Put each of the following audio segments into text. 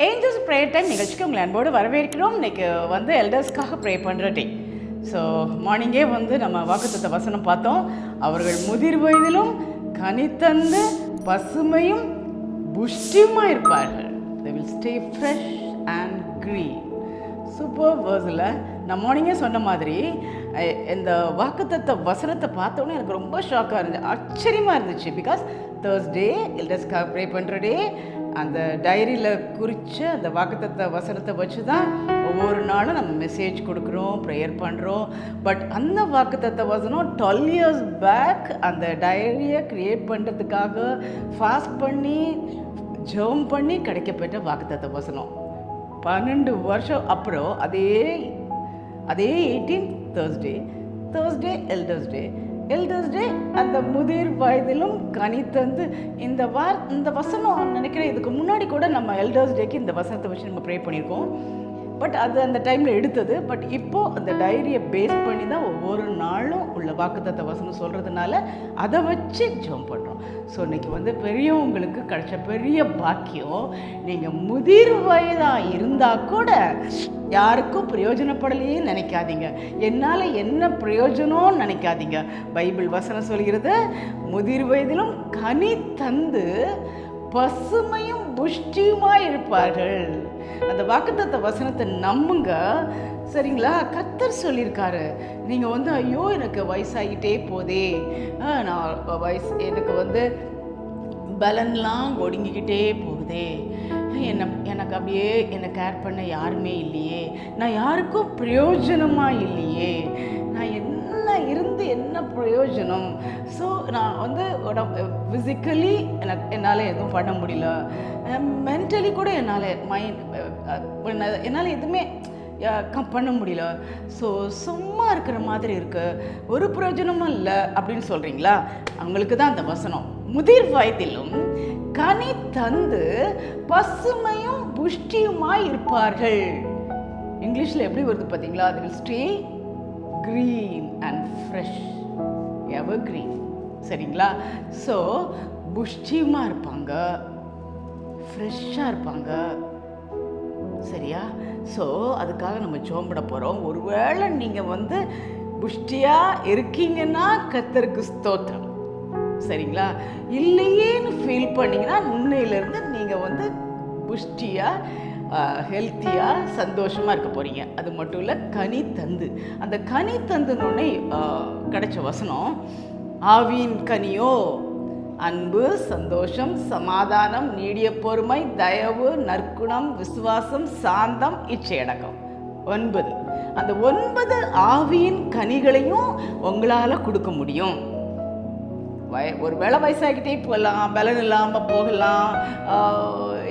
Angeles prayer time நிகழ்ச்சிக்கு உங்களை அன்போடு வரவேற்கிறோம். இன்றைக்கி எல்டர்ஸ்க்காக ப்ரே பண்ணுற டே. ஸோ மார்னிங்கே நம்ம வாக்குத்தத்த வசனம் பார்த்தோம். அவர்கள் முதிர் வயதிலும் கனித்தந்து பசுமையும் புஷ்டியுமாக இருப்பார்கள். they will stay fresh and green. Super வேர்ஸில் நான் மார்னிங்கே சொன்ன மாதிரி இந்த வாக்குத்தத்த வசனத்தை பார்த்தோன்னே எனக்கு ரொம்ப ஷாக்காக இருந்துச்சு, ஆச்சரியமாக இருந்துச்சு. பிகாஸ் தேர்ஸ்டே எல்டர்ஸ்க்காக ப்ரே பண்ணுற டே. அந்த டைரியில் குறித்த அந்த வாக்குத்தத்த வசனத்தை வச்சு தான் ஒவ்வொரு நாளும் நம்ம மெசேஜ் கொடுக்குறோம், ப்ரேயர் பண்ணுறோம். பட் அந்த வாக்குத்தத்த வசனம் 12 years பேக் அந்த டைரியை க்ரியேட் பண்ணுறதுக்காக ஃபாஸ்ட் பண்ணி ஜெபம் பண்ணி கிடைக்கப்பட்ட வாக்குத்தத்த வசனம் 12 வருஷம் அப்புறம் அதே 18th தேர்ஸ்டே எல்டர்ஸ் டே அந்த முதிர் வயதிலும் கனி தந்து இந்த வசனம் நினைக்கிறேன். இதுக்கு முன்னாடி கூட நம்ம எல்டர்ஸ் டேக்கு இந்த வசனத்தை வச்சு நம்ம ப்ரே பண்ணியிருக்கோம். பட் அது அந்த டைமில் எடுத்தது. பட் இப்போது அந்த டைரியை பேஸ் பண்ணி தான் ஒவ்வொரு நாளும் உள்ள வாக்குத்தத்த வசனம் சொல்கிறதுனால அதை வச்சு ஜெபம் பண்ணுறோம். ஸோ இன்றைக்கி பெரியவங்களுக்கு கிடைச்ச பெரிய பாக்கியம். நீங்கள் முதிர் வயதாக இருந்தால் கூட யாருக்கும் பிரயோஜனப்படலையே நினைக்காதீங்க, என்னால் என்ன பிரயோஜனம்னு நினைக்காதீங்க. பைபிள் வசனம் சொல்கிறது, முதிர் வயதிலும் கனி தந்து பசுமையும் புஷ்டியுமாக இருப்பார்கள். அந்த வாக்குத்தத்த வசனத்தை நம்புங்க, சரிங்களா? கர்த்தர் சொல்லியிருக்காரு. நீங்கள் ஐயோ எனக்கு வயசாகிட்டே போதே, எனக்கு பலன்லாம் ஒடுங்கிக்கிட்டே போகுதே, எனக்கு அப்படியே என்னை கேர் பண்ண யாருமே இல்லையே, நான் யாருக்கும் பிரயோஜனமாக இல்லையே, நான் என்ன இருந்து என்ன பிரயோஜனம்? ஸோ நான் ஃபிசிக்கலி என்னால் எதுவும் பண்ண முடியல, மென்டலி கூட என்னால் எதுவுமே பண்ண முடியல. ஸோ சும்மா இருக்கிற மாதிரி இருக்கு, ஒரு பிரயோஜனமும் இல்லை அப்படின்னு சொல்கிறீங்களா? அவங்களுக்கு தான் அந்த வசனம், முதிர் வயதிலும் கனி தந்து பசுமையும் புஷ்டியுமாய் இருப்பார்கள். இங்கிலீஷில் எப்படி வருது பார்த்தீங்களா? they will stay green and fresh, evergreen, சரிங்களா? ஸோ புஷ்டியுமாக இருப்பாங்க, ஃப்ரெஷ்ஷாக இருப்பாங்க, சரியா? ஸோ அதுக்காக நம்ம ஜெபம் போகிறோம். ஒருவேளை நீங்கள் புஷ்டியாக இருக்கீங்கன்னா கர்த்தருக்கு ஸ்தோத்திரம், சரிங்களா? இல்லையேன்னு ஃபீல் பண்ணிங்கன்னா இன்னையிலேருந்து நீங்கள் புஷ்டியாக ஹெல்த்தியாக சந்தோஷமாக இருக்க போகிறீங்க. அது மட்டும் இல்லை, கனி தந்து, அந்த கனி தந்துனோடனே கிடைச்ச வசனம், ஆவியின் கனியோ அன்பு, சந்தோஷம், சமாதானம், நீடிய பொறுமை, தயவு, நற்குணம், விசுவாசம், சாந்தம், இச்சையடக்கம். 9. அந்த 9 ஆவியின் கனிகளையும் உங்களால் கொடுக்க முடியும். ஒரு வேளை வயசாகிட்டே போகலாம், பலன் இல்லாமல் போகலாம்,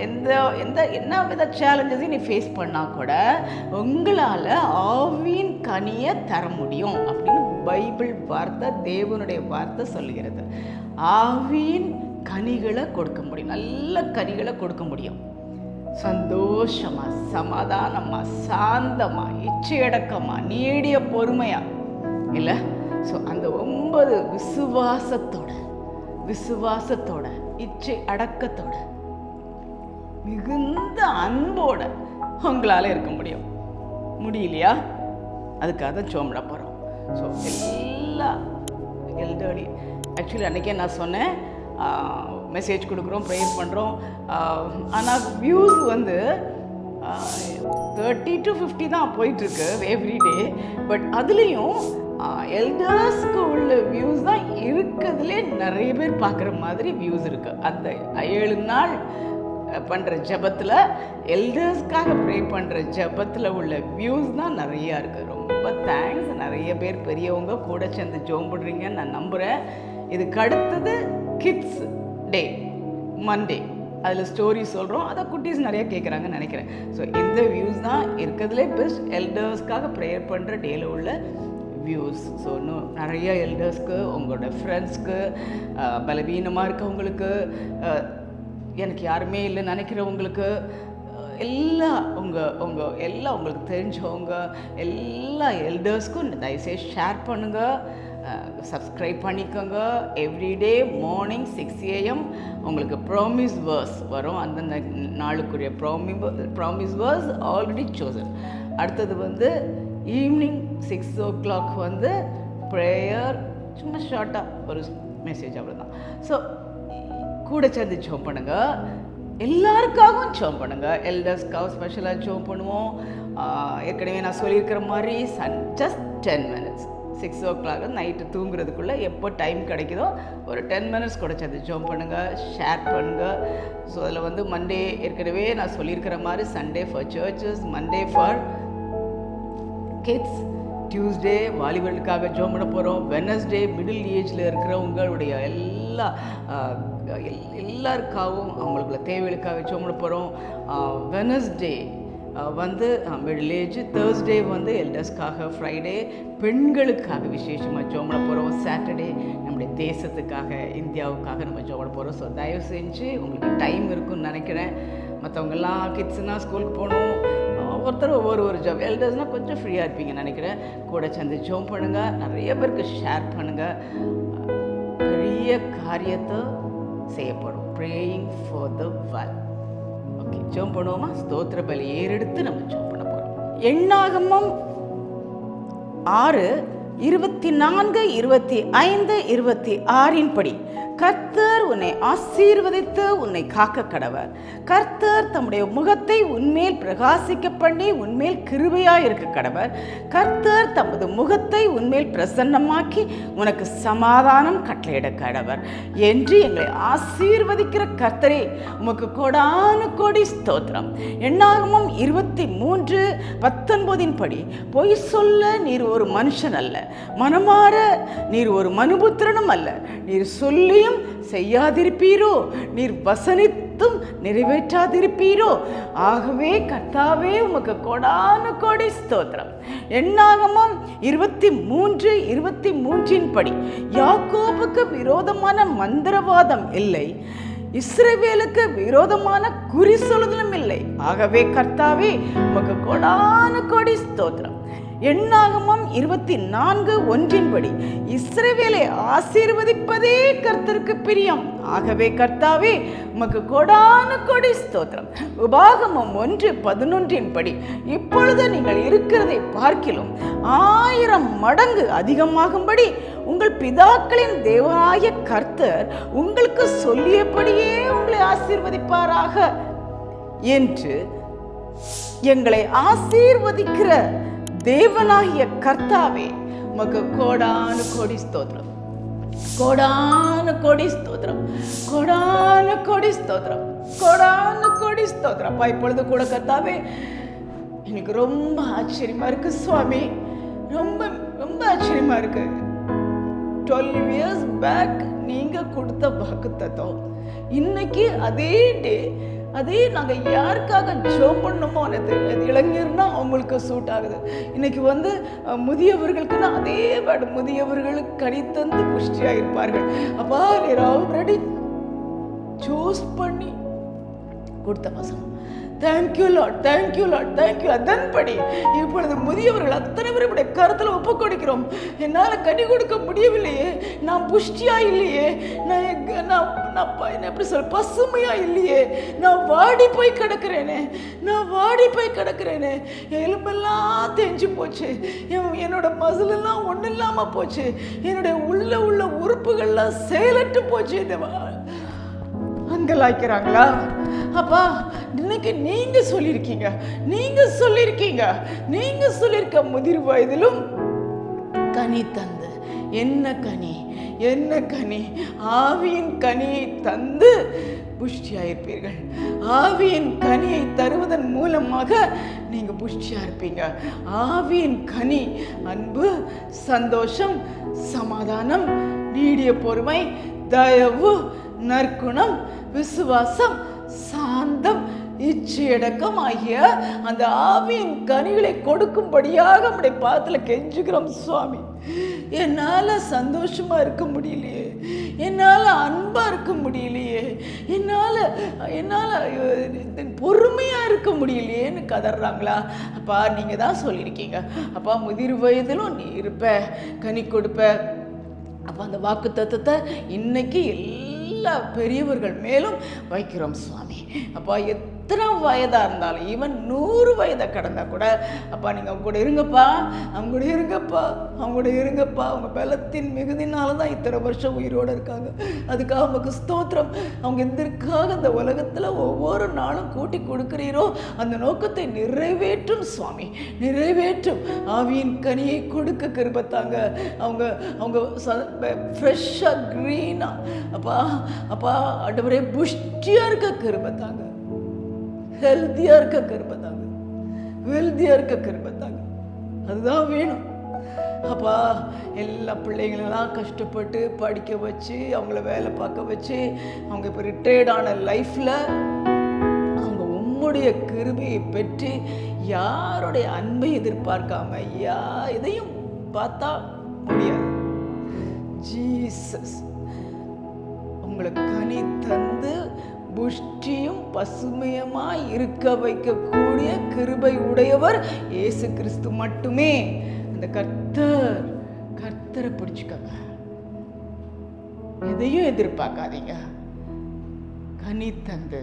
என்ன வித சேலஞ்சஸையும் நீ ஃபேஸ் பண்ணால் கூட உங்களால் ஆவியின் கனியை தர முடியும் அப்படின்னு பைபிள் வார்த்தை, தேவனுடைய வார்த்தை சொல்லுகிறது. ஆவியின் கனிகளை கொடுக்க முடியும், நல்ல கனிகளை கொடுக்க முடியும். சந்தோஷமா, சமாதானமா, சாந்தமா, இச்சையடக்கமா, நீடிய பொறுமையா, இல்லை? ஸோ அந்த 9 விசுவாசத்தோட இச்சை அடக்கத்தோட மிகுந்த அன்போட உங்களால் இருக்க முடியலையா? அதுக்காக தான் சோம்பிட போகிறோம். ஸோ எல்லா எல்டர்லி ஆக்சுவலி அன்றைக்கே நான் சொன்னேன், மெசேஜ் கொடுக்குறோம், ப்ரேயர் பண்ணுறோம். ஆனால் வியூஸ் 30 to 50 தான் போயிட்டுருக்கு எவ்ரிடே. பட் அதுலேயும் எல்டர்ஸ்க்கு உள்ள வியூஸ் தான் இருக்கிறதுலே நிறைய பேர் பார்க்குற மாதிரி வியூஸ் இருக்குது. அந்த 7 நாள் பண்ணுற ஜபத்தில், எல்டர்ஸ்க்காக ப்ரே பண்ணுற ஜபத்தில் உள்ள வியூஸ் தான் நிறையா இருக்குது. ரொம்ப தேங்க்ஸ். நிறைய பேர் பெரியவங்க கூட சேர்ந்து ஜெபம் பண்ணுறீங்கன்னு நான் நம்புகிறேன். இதுக்கு அடுத்தது கிட்ஸ் டே, மண்டே, அதில் ஸ்டோரி சொல்கிறோம், அதை குட்டீஸ் நிறையா கேட்குறாங்கன்னு நினைக்கிறேன். ஸோ இந்த வியூஸ் தான் இருக்கிறதுலே பெஸ்ட் எல்டர்ஸ்க்காக ப்ரேயர் பண்ணுற டேயில் உள்ள வியூஸ். ஸோ இன்னும் நிறைய எல்டர்ஸ்க்கு, உங்களோட ஃப்ரெண்ட்ஸ்க்கு, பலவீனமாக இருக்கவங்களுக்கு, எனக்கு யாருமே இல்லை நினைக்கிறவங்களுக்கு, எல்லாம் உங்களுக்கு தெரிஞ்சவங்க எல்லா எல்டர்ஸ்க்கும் தயவுசெய்து ஷேர் பண்ணுங்கள். சப்ஸ்கிரைப் பண்ணிக்கோங்க. எவ்ரிடே மார்னிங் 6 AM உங்களுக்கு ப்ராமிஸ் வேர்ஸ் வரும். அந்தந்த நாளுக்குரிய ப்ராமிஸ் வேர்ஸ் ஆல்ரெடி சோசன். அடுத்தது வந்து ஈவினிங் 6 o'clock வந்து ப்ரேயர், சும்மா ஷார்ட்டாக ஒரு மெசேஜ் அவ்வளோதான். ஸோ கூட சேர்ந்து ஜெபம் பண்ணுங்கள். எல்லாருக்காகவும் ஜெபம் பண்ணுங்கள். எல்டர்ஸ்க்காக ஸ்பெஷலாக ஜெபம் பண்ணுவோம். ஏற்கனவே நான் சொல்லியிருக்கிற மாதிரி ஜஸ்ட் 10 minutes 6 o'clock நைட்டு தூங்குறதுக்குள்ளே எப்போ டைம் கிடைக்குதோ ஒரு 10 minutes கூட சேர்ந்து ஜெபம் பண்ணுங்கள், ஷேர் பண்ணுங்கள். ஸோ அதில் வந்து மண்டே ஏற்கனவே நான் சொல்லியிருக்கிற மாதிரி Sunday for churches, Monday for kids, Tuesday வாலிபர்களுக்காக ஜெபம் பண்ண போகிறோம். வெனஸ்டே மிடில் ஏஜில் இருக்கிற உங்களுடைய எல்லாருக்காகவும் அவங்களுக்குள்ள தேவைகளுக்காக ஜெபம் பண்ண போகிறோம். வெனஸ்டே வந்து மிடில் ஏஜ், தேர்ஸ்டே வந்து எல்டர்ஸ்க்காக, ஃப்ரைடே பெண்களுக்காக விசேஷமாக ஜெபம் பண்ண போகிறோம். சாட்டர்டே நம்முடைய தேசத்துக்காக, இந்தியாவுக்காக நம்ம ஜெபம் பண்ண போகிறோம். ஸோ தயவு செஞ்சு உங்களுக்கு டைம் இருக்குன்னு நினைக்கிறேன். மற்றவங்கெல்லாம் கிட்ஸ்னால் ஸ்கூலுக்கு போகணும், ஒருத்தர் ஒவ்வொரு ஜாப். எல்டர்ஸ்னால் கொஞ்சம் ஃப்ரீயாக இருப்பீங்கன்னு நினைக்கிறேன். கூட சேர்ந்து ஜெபம் பண்ணுங்கள், நிறைய பேருக்கு ஷேர் பண்ணுங்கள். பெரிய காரியத்தை செய்யப்படும். Praying for the world. Okay, ஜெபம் பண்ணுவோமா? ஸ்தோத்திர பலி ஏறெடுத்து நம்ம ஜெபம் பண்ண போகிறோம். எண்ணாகமம் 6:24, 25, 26 படி கர்த்தர் உன்னை ஆசீர்வதித்து உன்னை காக்க கடவர். கர்த்தர் தம்முடைய முகத்தை உன்மேல் பிரகாசிக்க பண்ணி உன்மேல் கிருபையாய் இருக்க கடவர். கர்த்தர் தமது முகத்தை உன்மேல் பிரசன்னமாக்கி உனக்கு சமாதானம் கட்டளையிட கடவர் என்று எங்களை ஆசீர்வதிக்கிற கர்த்தரே உமக்கு கோடானு கோடி ஸ்தோத்திரம். எண்ணாகமம் 23:19 படி பொய் சொல்ல நீர் ஒரு மனுஷன் அல்ல, மனமாற நீர் ஒரு மனுபுத்திரனும் அல்ல. நீர் சொல்லி செய்யாதிருப்பீரோ, நீர் வசனித்தும் நிறைவேற்றாதிருப்பீரோ. ஆகவே கர்த்தாவே உமக்கு கோடானு கோடி ஸ்தோத்திரம். எண்ணாகமம் 23:23 படி யாக்கோபுக்கு விரோதமான மந்திரவாதம் இல்லை, இஸ்ரவேலுக்கு விரோதமான குறி சொல்லுதலும் இல்லை. ஆகவே கர்த்தாவே உமக்கு கோடானு கோடி ஸ்தோத்திரம். எண்ணாகமம் 24:1 படி இஸ்ரவேலை ஆசீர்வதிப்பதே கர்த்தருக்கு பிரியம். ஆகவே கர்த்தாவே உமக்கு கோடானு கோடி ஸ்தோத்திரம். உபாகமம் 1:11 படி இப்பொழுது நீங்கள் இருக்கிறதை பார்க்கிலும் 1000 மடங்கு அதிகமாகும்படி உங்கள் பிதாக்களின் தேவனாகிய கர்த்தர் உங்களுக்கு சொல்லியபடியே உங்களை ஆசீர்வதிப்பாராக என்று எங்களை ஆசீர்வதிக்கிற தேவனாகிய கர்த்தாவே உமக்கு கோடானு கோடி ஸ்தோத்திரம், கோடானு கோடி ஸ்தோத்திரம், கோடானு கோடி ஸ்தோத்திரம், கோடானு கோடி ஸ்தோத்திரம். அப்பா இப்பொழுது கூட கர்த்தாவே எனக்கு ரொம்ப ஆச்சரியமா இருக்கு சுவாமி, ரொம்ப ரொம்ப ஆச்சரியமா இருக்கு. 12 years பேக் நீங்க கொடுத்த வாக்குத்தத்தம் இன்னைக்கு அதே நாங்கள் யாருக்காக ஜெபம் பண்ணணுமோ அது இளைஞர்னா அவங்களுக்கு சூட் ஆகுது. இன்னைக்கு வந்து முதியவர்களுக்குன்னா அதே வேர்டு, முதியவர்களுக்கு கனித்தந்து புஷ்டியாக இருப்பார்கள். அப்பா நீர் ஆல்ரெடி சூஸ் பண்ணி கொடுத்த வசனம். Thank you Lord, thank you Lord, thank you. அதன்படி இப்பொழுது முதியவர்கள் அத்தனை பேர் இப்படி கருத்தில் ஒப்பு கொடுக்கிறோம். என்னால் கனி கொடுக்க முடியவில்லையே, நான் புஷ்டியா இல்லையே, நான் எப்படி சொல்ல பசுமையா இல்லையே, நான் வாடி போய் கிடக்கிறேனே, எலும்பெல்லாம் தேஞ்சு போச்சு, என்னோட மசிலெல்லாம் ஒன்றும் இல்லாமல் போச்சு, என்னுடைய உள்ள உறுப்புகள்லாம் செயலற்று போச்சு. அங்கலாய்க்கிறாங்களா? அப்பா இன்னைக்கு நீங்க சொல்லியிருக்க முதிர் வயதிலும் கனி தந்து என்ன கனி ஆவியின் கனியை தந்து புஷ்டியாயிருப்பீர்கள். ஆவியின் கனியை தருவதன் மூலமாக நீங்க புஷ்டியா இருப்பீங்க. ஆவியின் கனி அன்பு, சந்தோஷம், சமாதானம், நீடிய பொறுமை, தயவு, நற்குணம், விசுவாசம், சாந்தம், இச்சையடக்கம் ஆகிய அந்த ஆவியின் கனிகளை கொடுக்கும்படியாக நம்முடைய பாதத்துல கெஞ்சுகிறோம் சுவாமி. என்னால் சந்தோஷமா இருக்க முடியலையே, என்னால் அன்பா இருக்க முடியலையே, என்னால் பொறுமையா இருக்க முடியலையேன்னு கதறாங்களா? அப்பா நீங்க தான் சொல்லியிருக்கீங்க, அப்பா முதிர் வயதிலும் நீ இருப்ப, கனி கொடுப்ப, அப்போ அந்த வாக்கு தத்துவத்தை இன்னைக்கு எல்லா பெரியவர்கள் மேலும் வைக்கிறோம் சுவாமி. அப்பா எத்தனை வயதாக இருந்தாலும் ஈவன் 100 வயதை கடந்தா கூட அப்பா நீங்கள் அவங்க கூட இருங்கப்பா, அவங்க கூட இருங்கப்பா, அவங்க கூட இருங்கப்பா. அவங்க பலத்தின் மிகுதினால தான் இத்தனை வருஷம் உயிரோடு இருக்காங்க. அதுக்காக நமக்கு ஸ்தோத்திரம். அவங்க எதற்காக இந்த உலகத்தில் ஒவ்வொரு நாளும் கூட்டி கொடுக்குறீரோ அந்த நோக்கத்தை நிறைவேற்றும் சுவாமி, நிறைவேற்றும். ஆவியின் கனியை கொடுக்க கிருபத்தாங்க. அவங்க அவங்க ஃப்ரெஷ்ஷாக க்ரீனாக அப்பா அப்பா ஆண்டவரே புஷ்டியாக இருக்க கிருபத்தாங்க, ஹெல்த்தியாக இருக்க கிருபத்தாங்க, வெல்த்தியாக இருக்க கிருபத்தாங்க. அதுதான் வேணும் அப்பா. எல்லா பிள்ளைங்களெல்லாம் கஷ்டப்பட்டு படிக்க வச்சு அவங்கள வேலை பார்க்க வச்சு அவங்க இப்போ ரிட்டையர்டான லைஃப்பில் அவங்க உம்முடைய கிருபையை பெற்று யாருடைய அன்பை எதிர்பார்க்காம எதையும் பார்த்தா முடியாது. ஜீசஸ் உங்களுக்கு கனி தந்து புஷ்டியும் பசுமையுமாய் இருக்க வைக்கக்கூடிய கிருபை உடையவர் இயேசு கிறிஸ்து மட்டுமே. அந்த கர்த்தரை பிடிச்சுக்கங்க, எதையும் எதிர்பார்க்காதீங்க. கனி தந்து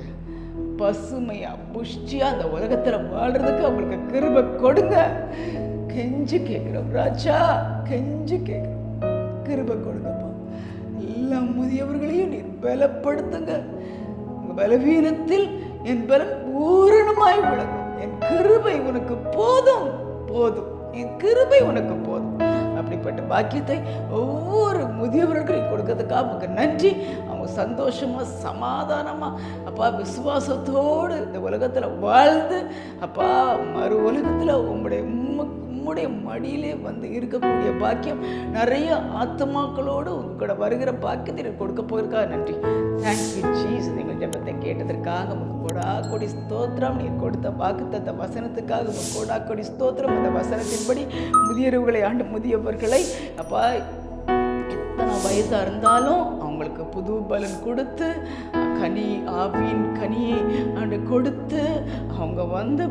பசுமையா புஷ்டியா அந்த உலகத்துல வாழ்றதுக்கு அவங்களுக்கு கிருபை கொடுங்க. கெஞ்சு கேட்கிறோம் ராஜா, கெஞ்சு கேட்கிறோம், கிருபை கொடுங்கப்பா. எல்லா முதியவர்களையும் நீர் பலப்படுத்துங்க. உங்க பலவீனத்தில் என் பலம் பூரணமாய் விளங்கும். என் கிருபை உனக்கு போதும், போதும், என் கிருபை உனக்கு போதும். அப்படிப்பட்ட பாக்கியத்தை ஒவ்வொரு முதியவர்களையும் கொடுக்கறதுக்காக உங்களுக்கு நன்றி. அவங்க சந்தோஷமா சமாதானமா அப்பா விசுவாசத்தோடு இந்த உலகத்துல வாழ்ந்து அப்பா மறு உலகத்துல உம்முடைய மடியிலே வந்து இருக்கக்கூடிய பாக்கியம் நிறைய ஆத்மாக்களோடு உங்களோட வருகிற பாக்கியத்தை கொடுக்க போயிருக்காக நன்றி. Thank you Jesus. நீங்கள் ஜெபத்தை கேட்டதற்காக கொடா கொடி ஸ்தோத்திரம். நீர் கொடுத்த வாக்குத்தத்த வசனத்துக்காக கொடா கொடி ஸ்தோத்திரம். அந்த வசனத்தின்படி முதியவர்களை முதியவர்களை அப்பா எத்தனை வயதாக இருந்தாலும் அவங்களுக்கு புது பலன் கொடுத்து கனி ஆவியின் கனியை கொடுத்து அவங்க வந்து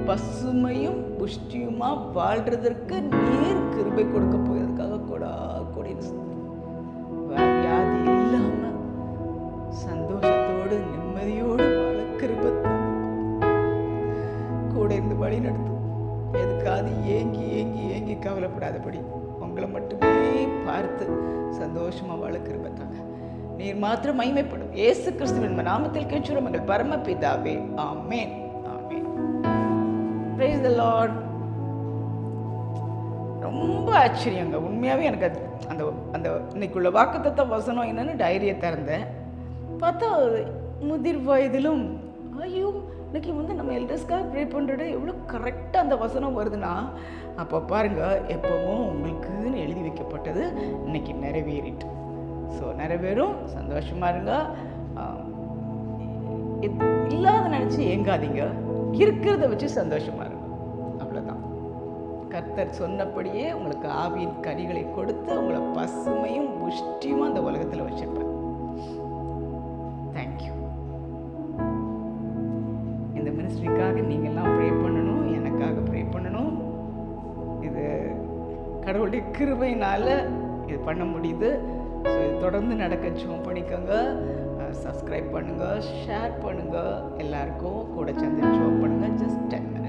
பசுமையும் புஷ்டியுமா வாழ்றதற்கு நீர் கிருபை கொடுக்க போயதுக்காக கொடா கொடி வியாதி இல்லாம சந்தோஷத்தோடு நிம்மதியோடு வாழ கிருபை கூட இருந்து வழி நடத்தும். எதுக்காது ஏங்கி ஏங்கி ஏங்கி கவலைப்படாதபடி உங்களை மட்டுமே பார்த்து சந்தோஷமா வாழ கிருபை தாங்க. நீர் மாத்திரம் மகிமைப்படும். இயேசு கிறிஸ்துவின் நாமத்தில் கேட்கிறோம் எங்கள் பரமபிதாவே, ஆமென், ஆமென். Praise the Lord. ரொம்ப ஆச்சரியங்க உண்மையாகவே. எனக்கு அந்த அந்த இன்னைக்குள்ள வாக்குத்தத்த வசனம் என்னன்னு டைரியை திறந்தேன் பார்த்தா முதிர் வயதிலும் ஐயோ இன்னைக்கு வந்து நம்ம எல்டர்ஸ்க்காக ப்ரே பண்ணுறது எவ்வளோ கரெக்டாக அந்த வசனம் வருதுன்னா அப்போ பாருங்கள் எப்பவும் உங்களுக்குன்னு எழுதி வைக்கப்பட்டது இன்னைக்கு நிறைவேறிட்டு. ஸோ நிறைவேறும், சந்தோஷமாக இருங்க. இல்லாத நினச்சி ஏங்காதீங்க, இருக்கிறத வச்சு சந்தோஷமாக இருங்க. அவ்வளோதான். கர்த்தர் சொன்னபடியே உங்களுக்கு ஆவியின் கனிகளை கொடுத்து உங்களை பசுமையும் புஷ்டியும் அந்த உலகத்தில் வச்சிருப்பேன். தேங்க்யூ. இந்த மினிஸ்ட்ரிக்காக நீங்கள்லாம் ப்ரே பண்ணணும், எனக்காக ப்ரே பண்ணணும். இது கடவுளுடைய கிருபையினால் இது பண்ண முடியுது. ஸோ இது தொடர்ந்து நடக்க ஜெபம் பண்ணிக்கோங்க, சப்ஸ்கிரைப் பண்ணுங்கள், ஷேர் பண்ணுங்கள், எல்லாருக்கும் கூட சேர்ந்து ஜெபம் பண்ணுங்கள். Just 10 minutes.